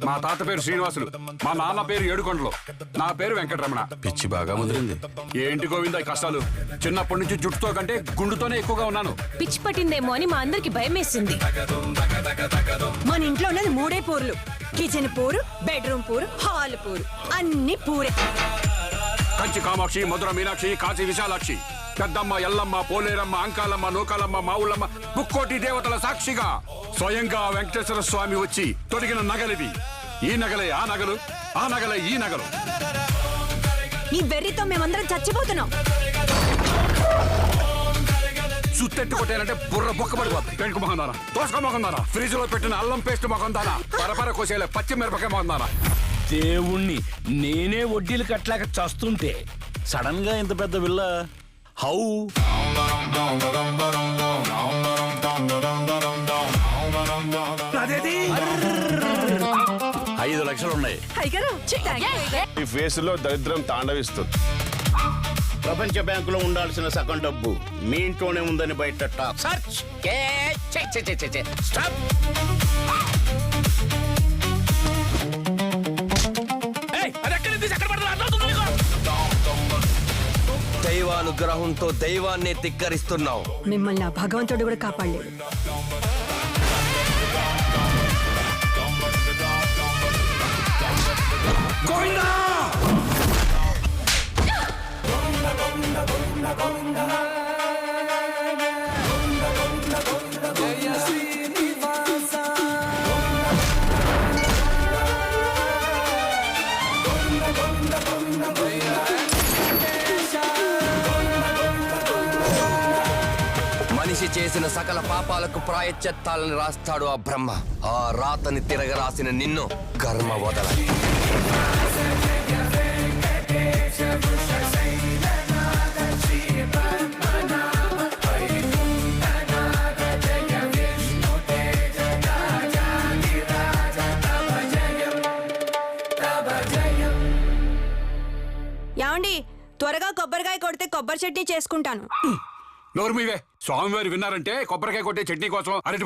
మా తాత పేరు శ్రీనివాసులు, మా నాన్న పేరు ఏడుకొండలు, నా పేరు వెంకటరమణ. పిచ్చి బాగా ముదిరింది. ఏంటి గోవింద ఈ కష్టాలు? చిన్నప్పటి నుంచి జుట్టుతో కంటే గుండుతోనే ఎక్కువగా ఉన్నాను. పిచ్చి పట్టిందేమో అని మా అందరికి భయం వేసింది. మన ఇంట్లో ఉన్నది 3 పూర్లు. కిచెన్ పూరు, బెడ్రూమ్ పూరు, హాల్ పూరు, అన్ని పూరే. కంచి కామాక్షి, మధుర మీనాక్షి, కాశీ విశాలాక్షి, పెద్దమ్మ, ఎల్లమ్మ, పోలేరమ్మ, అంకాలమ్మ, నూకాలమ్మ, మావులమ్మ, ముక్కోటి దేవతల సాక్షిగా స్వయంగా వెంకటేశ్వర స్వామి వచ్చి తొడిగిన నగలివి. ఈ నగలే ఆ నగలు, ఆ నగలే ఈ నగలు. ఈ వెర్రితో మేమందరం చచ్చిపోతున్నాం. సుత్తెట్టు కొట్టానంటే బుర్ర బొక్కబడిపోతుంది. పెంకు మొహం దానా, తోసుక మొహం దానా, ఫ్రిడ్జ్ లో పెట్టిన అల్లం పేస్ట్ మొహం దానా, పరపర కోసేలే పచ్చిమిరపకాయ మొహం దానా. దేవుణ్ణి నేనే వడ్డీలు కట్టలేక చస్తుంటే సడన్ గా ఇంత పెద్ద విల్ల హౌ? 5 లక్షలున్నాయి. ఈ ఫేస్ లో దరిద్రం తాండవిస్తుంది. ప్రపంచ బ్యాంకులో ఉండాల్సిన సగం డబ్బు మీ ఇంట్లోనే ఉందని బయట టాక్. సర్చ్. స్టాప్. దైవానుగ్రహంతో దైవాన్ని ధిక్కరిస్తున్నావు. మిమ్మల్ని ఆ భగవంతుడు కూడా కాపాడలేడు. మనిషి చేసిన సకల పాపాలకు ప్రాయశ్చిత్తాలను రాస్తాడు ఆ బ్రహ్మ. ఆ రాతని తిరగరాసిన నిన్ను కర్మ వదల. యాండి త్వరగా కొబ్బరికాయ కొడితే కొబ్బరి చట్నీ చేసుకుంటాను. నోరు మీవే. స్వామివారు విన్నారంటే కొబ్బరికాయ కొట్టే చట్నీ కోసం అరటి